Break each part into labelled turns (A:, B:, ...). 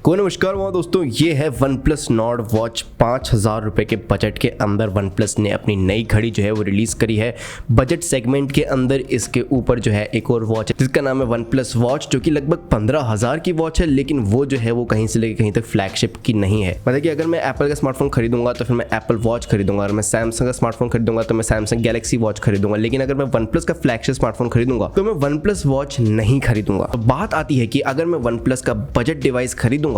A: को नमस्कार वहाँ दोस्तों, ये है वन प्लस नॉर्ड वॉच। 5000 रुपये के बजट के अंदर वन प्लस ने अपनी नई घड़ी जो है वो रिलीज़ करी है। बजट सेगमेंट के अंदर इसके ऊपर जो है एक और वॉच है जिसका नाम है वन प्लस वॉच, जो कि लगभग 15,000 की वॉच है, लेकिन वो जो है वो कहीं से लेकर कहीं तक फ्लैगशिप की नहीं है। मतलब कि अगर मैं एप्पल का स्मार्टफोन खरीदूंगा तो फिर मैं एप्पल वॉच खरीदूंगा, और मैं सैमसंग का स्मार्टफोन खरीदूंगा तो मैं सैमसंग गैलेक्सी वॉच खरीदूंगा। लेकिन अगर मैं वन प्लस का फ्लैगशिप स्मार्टफोन खरीदूंगा तो मैं वन प्लस वॉच नहीं खरीदूंगा। तो बात आती है कि अगर मैं वन प्लस का बजट डिवाइस खरीदूंगा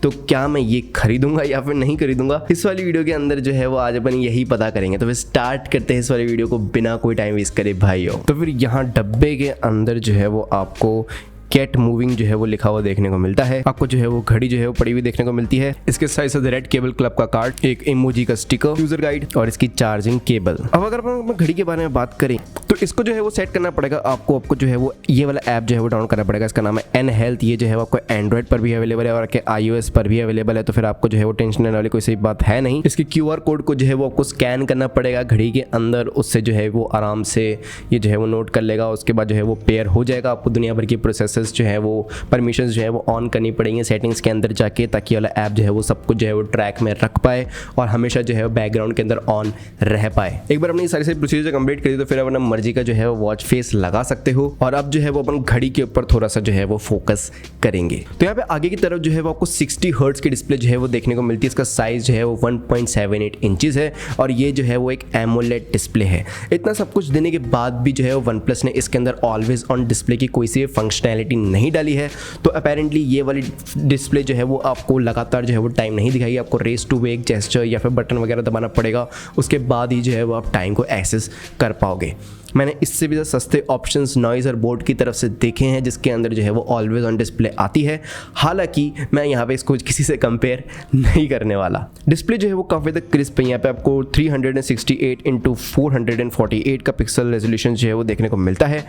A: तो क्या मैं ये खरीदूंगा या फिर नहीं खरीदूंगा। इस वाली वीडियो के अंदर जो है वो आज अपन यही पता करेंगे। तो फिर स्टार्ट करते हैं इस वाली वीडियो को बिना कोई टाइम वेस्ट करे भाइयों। तो फिर यहाँ डब्बे के अंदर जो है वो आपको कैट मूविंग जो है वो लिखा हुआ देखने को मिलता है। आपको जो है वो घड़ी जो है वो पड़ी हुई देखने को मिलती है। इसके साथ साथ रेड केबल क्लब का कार्ड, एक इमोजी का स्टिकर, यूजर गाइड और इसकी चार्जिंग केबल। अब अगर अपन घड़ी के बारे में बात करें तो इसको जो है वो सेट करना पड़ेगा आपको जो है वो ये वाला ऐप जो है वो डाउनलोड करना पड़ेगा। इसका नाम है एन हेल्थ। ये जो है वो आपको एंड्रॉइड पर भी अवेलेबल है और iOS पर भी अवेलेबल है। तो फिर आपको जो है वो टेंशन लेने वाली कोई सी बात है नहीं। इसके QR कोड को जो है वो आपको स्कैन करना पड़ेगा घड़ी के अंदर, उससे जो है वो आराम से ये जो है वो नोट कर लेगा। उसके बाद जो है वो पेयर हो जाएगा। आपको दुनिया भर की प्रोसेसेस जो है वो परमिशंस जो है वो ऑन करनी पड़ेंगी सेटिंग्स के अंदर जाके, ताकि वाला ऐप जो है वो सब कुछ जो है वो ट्रैक में रख पाए और हमेशा जो है वो बैकग्राउंड के अंदर ऑन रह पाए। एक बार अपनी सारी प्रोसीजर कंप्लीट कर दी तो फिर अपना मर्जी का जो है वो वॉच फेस लगा सकते हो। और अब जो है वो अपन घड़ी के ऊपर थोड़ा सा जो है वो फोकस करेंगे। तो यहाँ पे आगे की तरफ जो है वो आपको 60 हर्ट्ज की डिस्प्ले जो है वो देखने को मिलती है। इसका साइज जो है वो 1.78 इंचेस है और ये जो है वो एक एमोलेड डिस्प्ले है। इतना सब कुछ देने के बाद भी जो है वो वन प्लस ने इसके अंदर ऑलवेज ऑन डिस्प्ले की कोई सी फंक्शनैलिटी नहीं डाली है। तो अपेरेंटली ये वाली डिस्प्ले जो है वो आपको लगातार जो है वो टाइम नहीं दिखाएगी। आपको रेस टू वेक जेस्चर या फिर बटन वगैरह दबाना पड़ेगा, उसके बाद ही जो है वो आप टाइम को एक्सेस कर पाओगे। मैंने इससे भी सस्ते ऑप्शंस नॉइज़ और बोर्ड की तरफ से देखे हैं जिसके अंदर जो है वो ऑलवेज ऑन डिस्प्ले आती है। हालांकि मैं यहाँ पे इसको किसी से कंपेयर नहीं करने वाला। डिस्प्ले जो है वो काफ़ी ज़्यादा क्रिस्प है। यहाँ पे आपको 368x448 का पिक्सल रेजोल्यूशन जो है वो देखने को मिलता है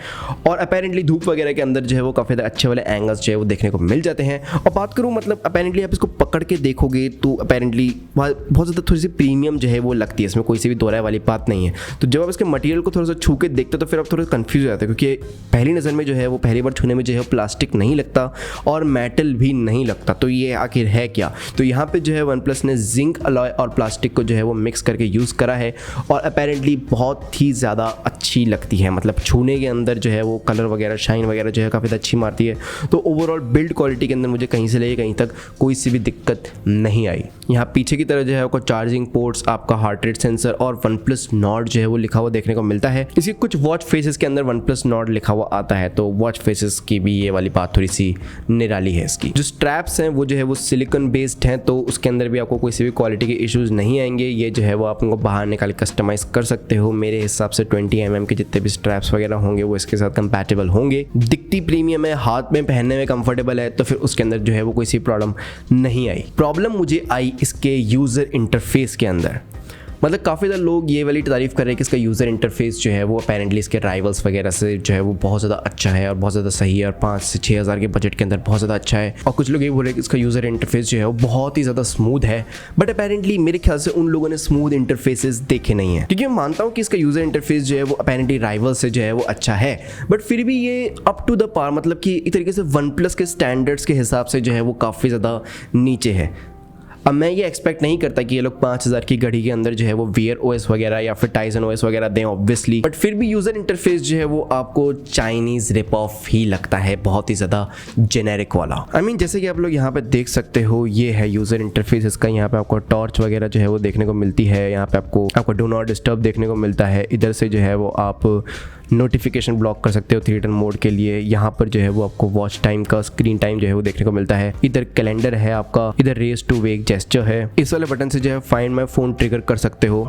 A: और अपेरेंटली धूप वगैरह के अंदर जो है वो काफ़ी ज़्यादा अच्छे वाले एंगल्स जो है वो देखने को मिल जाते हैं। और बात करूँ मतलब अपेरेंटली आप इसको पकड़ के देखोगे तो अपेरेंटली बहुत ज़्यादा थोड़ी सी प्रीमियम जो है वो लगती है। इसमें कोई सी भी दो राय वाली बात नहीं है। तो जब आप इसके मटेरियल को थोड़ा सा छू के देखते तो फिर आप थोड़ा कंफ्यूज हो जाते हैं, क्योंकि पहली नज़र में जो है वो पहली बार छूने में जो है प्लास्टिक नहीं लगता और मेटल भी नहीं लगता। तो ये आखिर है क्या? तो यहाँ पे जो है वन प्लस ने जिंक अलॉय और प्लास्टिक को जो है वो मिक्स करके यूज़ करा है और अपेरेंटली बहुत ही ज़्यादा अच्छी लगती है। मतलब छूने के अंदर जो है वो कलर वगैरह शाइन वगैरह जो है काफ़ी अच्छी मारती है। तो ओवरऑल बिल्ड क्वालिटी के अंदर मुझे कहीं से लेके कहीं तक कोई सी भी दिक्कत नहीं आई। यहाँ पीछे की तरफ जो है आपको चार्जिंग पोर्ट्स, आपका हार्ट रेट सेंसर और वन प्लस नॉर्ड जो है वो लिखा हुआ देखने को मिलता है। इसके कुछ वॉच फेसेस के अंदर वन प्लस नॉर्ड लिखा हुआ आता है, तो वॉच फेसेस की भी ये वाली बात थोड़ी सी निराली है। इसकी जो स्ट्रैप्स हैं वो जो है वो सिलिकॉन बेस्ड हैं, तो उसके अंदर भी आपको कोई सी भी क्वालिटी के इश्यूज नहीं आएंगे। ये जो है वो आप उनको बाहर निकाल कस्टमाइज कर सकते हो। मेरे हिसाब से 20 mm के जितने भी स्ट्रैप्स वगैरह होंगे वो इसके साथ कंपैटिबल होंगे। दिखती प्रीमियम है, हाथ में पहनने में कंफर्टेबल है, तो फिर उसके अंदर जो है वो कोई सी प्रॉब्लम नहीं आई। प्रॉब्लम मुझे आई इसके यूज़र इंटरफेस के अंदर। मतलब काफ़ी ज़्यादा लोग ये वाली तारीफ़ कर रहे हैं कि इसका यूज़र इंटरफेस जो है वो अपेरेंटली इसके राइवल्स वगैरह से जो है वो बहुत ज़्यादा अच्छा है और बहुत ज़्यादा सही है और 5 से 6 हज़ार के बजट के अंदर बहुत ज़्यादा अच्छा है। और कुछ लोग ये बोल रहे हैं कि इसका यूज़र इंटरफेस जो है वो बहुत ही ज़्यादा स्मूथ है, बट अपेरेंटली मेरे ख्याल से उन लोगों ने स्मूथ इंटरफेसेस देखे नहीं है। क्योंकि मैं मानता हूँ कि इसका यूज़र इंटरफेस जो है वो अपेरेंटली राइवल से जो है वो अच्छा है, बट फिर भी ये अप टू द पार, मतलब कि एक तरीके से वन प्लस के स्टैंडर्ड्स के हिसाब से जो है वो काफ़ी ज़्यादा नीचे है। अब मैं ये एक्सपेक्ट नहीं करता कि ये लोग 5000 की घड़ी के अंदर जो है वो Wear OS वगैरह या फिर Tizen OS वगैरह दें ऑब्वियसली, बट फिर भी यूज़र इंटरफेस जो है वो आपको चाइनीज़ रिप ऑफ ही लगता है, बहुत ही ज़्यादा जेनेरिक वाला। I mean, जैसे कि आप लोग यहाँ पे देख सकते हो ये है यूज़र इंटरफेस इसका। यहाँ पे आपको टॉर्च वगैरह जो है वो देखने को मिलती है। यहाँ पे आपको डू नॉट डिस्टर्ब देखने को मिलता है। इधर से जो है वो आप नोटिफिकेशन ब्लॉक कर सकते हो 3 मोड के लिए। यहाँ पर जो है वो आपको वॉच टाइम का स्क्रीन टाइम जो है वो देखने को मिलता है। इधर कैलेंडर है आपका, इधर रेस टू वेक जेस्चर है। इस वाले बटन से जो है फाइंड माय फोन ट्रिगर कर सकते हो।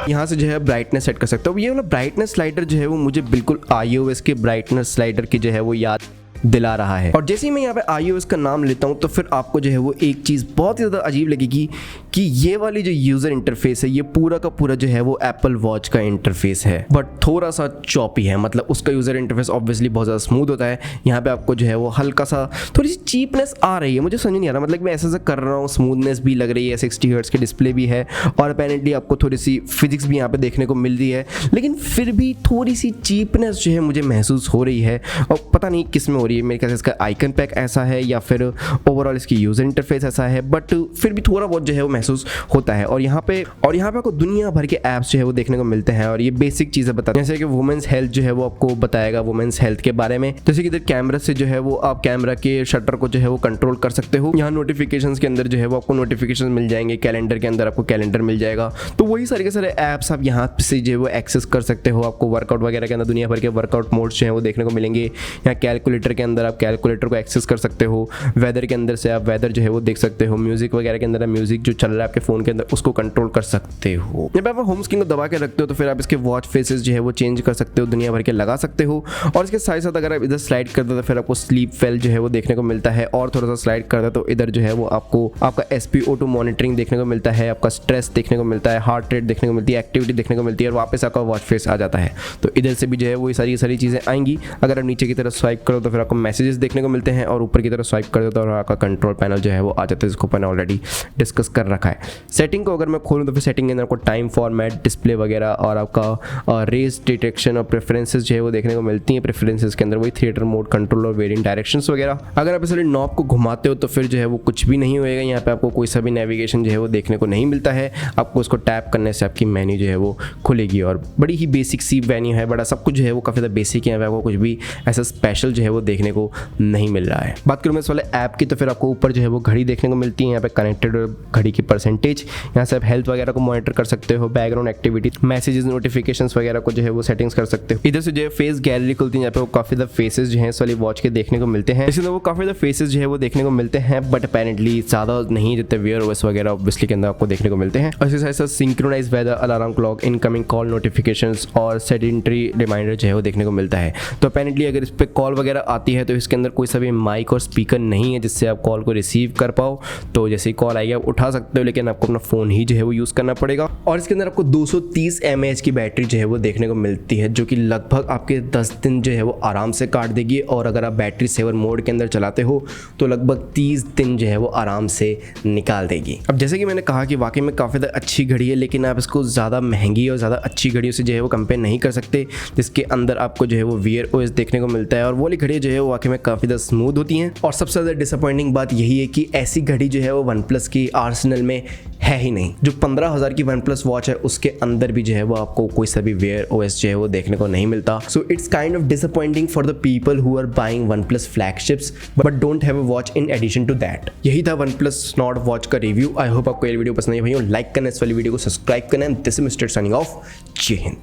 A: यहाँ से जो है ब्राइटनेस सेट कर सकते हो। ये वाला ब्राइटनेस स्लाइडर जो है वो मुझे बिल्कुल iOS के ब्राइटनेस स्लाइडर की जो है वो याद दिला रहा है। और जैसे ही मैं यहाँ पे iOS का नाम लेता हूँ तो फिर आपको जो है वो एक चीज़ बहुत ही ज़्यादा अजीब लगेगी कि ये वाली जो यूज़र इंटरफेस है ये पूरा का पूरा जो है वो एप्पल वॉच का इंटरफेस है, बट थोड़ा सा चॉपी है। मतलब उसका यूज़र इंटरफेस ऑब्वियसली बहुत ज़्यादा स्मूथ होता है। यहाँ पे आपको जो है वो हल्का सा थोड़ी सी चीपनेस आ रही है, मुझे समझ नहीं आ रहा। मतलब मैं ऐसा कर रहा हूँ, स्मूथनेस भी लग रही है, 60 हर्ट्ज की डिस्प्ले भी है और अपेरेंटली आपको थोड़ी सी फिजिक्स भी यहाँ पे देखने को मिल रही है, लेकिन फिर भी थोड़ी सी चीपनेस जो है मुझे महसूस हो रही है और पता नहीं किस में हो रही और ये मेरे ख्याल से इसका आइकन पैक ऐसा है या फिर ओवरऑल इसकी यूज़र इंटरफेस ऐसा है, बट फिर भी थोड़ा बहुत जो है वो महसूस होता है। और यहाँ पे आपको दुनिया भर के ऐप्स जो है वो देखने को मिलते हैं और ये बेसिक चीज़ें बताते हैं, जैसे कि वुमेन्स हेल्थ जो है वो आपको बताएगा वुमेन्स हेल्थ के बारे में। जैसे कि इधर कैमरा से जो है वो आप कैमरा के शटर को जो है वो कंट्रोल कर सकते हो। यहाँ नोटिफिकेशंस के अंदर जो है वो आपको नोटिफिकेशन मिल जाएंगे, कैलेंडर के अंदर आपको कैलेंडर मिल जाएगा। तो वही सारे के सारे ऐप्स आप यहाँ से जो है वो एक्सेस कर सकते हो। आपको वर्कआउट वगैरह के अंदर दुनिया भर के वर्कआउट मोड्स जो है वो देखने को मिलेंगे। यहाँ कैलकुलेटर के अंदर आप कैलकुलेटर को एक्सेस कर सकते हो। वेदर के अंदर से आप वेदर जो है वो देख सकते हो। म्यूजिक वगैरह के अंदर म्यूजिक जो चल रहा है आपके फोन के अंदर उसको कंट्रोल कर सकते हो। जब आप होम स्क्रीन को दबा के रखते हो तो फिर आप इसके वॉच फेसेस जो है वो चेंज कर सकते हो, दुनिया भर के लगा सकते हो। और इसके साथ साथ अगर आप इधर स्लाइड कर दो तो फिर आपको स्लीप वेल जो है वो देखने को मिलता है। और थोड़ा सा स्लाइड कर दो तो इधर जो है वो आपको आपका SpO2 मॉनिटरिंग देखने को मिलता है, आपका स्ट्रेस देखने को मिलता है, हार्ट रेट देखने को मिलती है, एक्टिविटी देखने को मिलती है और वापस आपका वॉच फेस आ जाता है। तो इधर से भी जो है वो ये सारी चीज़ें आएंगी। अगर आप नीचे की तरफ स्वाइप करो तो फिर आपको मैसेजेस देखने को मिलते हैं और ऊपर की तरफ स्वाइप कर दो तो आपका कंट्रोल पैनल जो है वो आ जाता है, जिसको मैंने ऑलरेडी डिस्कस कर रखा है। सेटिंग को अगर मैं खोलूँ तो फिर सेटिंग के अंदर आपको टाइम फॉर्मेट, डिस्प्ले वगैरह और आपका रेस डिटेक्शन और प्रेफरेंसेस जो है वो देखने को मिलती हैं। प्रेफरेंसेस के अंदर वही थिएटर मोड, कंट्रोल और वेरिएंट डायरेक्शंस वगैरह। अगर आप इस वाले नॉब को घुमाते हो तो फिर जो है वो कुछ भी नहीं होएगा। यहाँ पे आपको कोई सा भी नेविगेशन जो है वो देखने को नहीं मिलता है। आपको उसको टैप करने से आपकी मेन्यू जो है वो खुलेगी और बड़ी ही बेसिक सी मेन्यू है। बड़ा सब कुछ जो है वो काफ़ी ज़्यादा बेसिक है, आपको कुछ भी ऐसा स्पेशल जो है वो देखने को नहीं मिल रहा है। बात करूँ मैं इस वाले ऐप की तो फिर आपको ऊपर जो है वो घड़ी देखने को मिलती है। यहाँ पे कनेक्टेड घड़ी की परसेंटेज, यहाँ से आप हेल्थ वगैरह को मॉनिटर कर सकते हो, बैकग्राउंड एक्टिविटी, मैसेजेस, नोटिफिकेशंस वगैरह को जो है वो सेटिंग्स कर सकते हो। इधर से जो है फेस गैलरी खुलती है, यहाँ पे वो काफ़ी ज़्यादा फेसेस जो है इस वाली वॉच के देखने को मिलते हैं। इसके अंदर वो काफ़ी ज़्यादा फेसेस जो है वो देखने को मिलते हैं, बट अपेरेंटली ज़्यादा नहीं जितने वेयर ओएस वगैरह ऑब्वियसली के अंदर आपको देखने को मिलते हैं। और इसके साथ साथ synchronize weather, alarm clock, incoming call notifications और सेडेंटरी रिमाइंडर जो है वो देखने को मिलता है। तो अपेरेंटली अगर इस पर कॉल वगैरह आती है तो इसके अंदर कोई सा भी माइक और स्पीकर नहीं है जिससे आप कॉल को रिसीव कर पाओ। तो जैसे ही कॉल आएगी आप उठा सकते हो, लेकिन आपको अपना फ़ोन ही जो है वो यूज़ करना पड़ेगा। और इसके अंदर आपको 230 mAh की बैटरी जो है वो देखने को मिलती है, जो कि लगभग आपके 10 दिन जो है वो आराम से काट देगी। और अगर आप बैटरी सेवर मोड के अंदर चलाते हो तो लगभग 30 दिन जो है वो आराम से निकाल देगी। अब जैसे कि मैंने कहा कि वाकई में काफ़ी ज़्यादा अच्छी घड़ी है, लेकिन आप इसको ज़्यादा महंगी और ज़्यादा अच्छी घड़ियों से जो है वो कंपेयर नहीं कर सकते, जिसके अंदर आपको जो है वो Wear OS देखने को मिलता है। और वो वाली घड़ियाँ जो है वो वाकई में काफ़ी ज़्यादा स्मूथ होती हैं। और सबसे ज़्यादा डिसअपॉइंटिंग बात यही है कि ऐसी घड़ी जो है वो OnePlus की आर्सेनल में है ही नहीं। जो 15,000 की OnePlus वॉच है उसके अंदर भी जो है वो आपको कोई सा भी Wear OS जो है वो देखने को नहीं मिलता। So it's kind of disappointing for the people who are buying OnePlus flagships but don't have a watch in addition to that. यही था OnePlus Nord वॉच का रिव्यू। आई होप आपको ये वीडियो पसंद आई। भाइयों लाइक करना, इस वाली वीडियो को सब्सक्राइब करना। This is mister signing off. जय हिंद।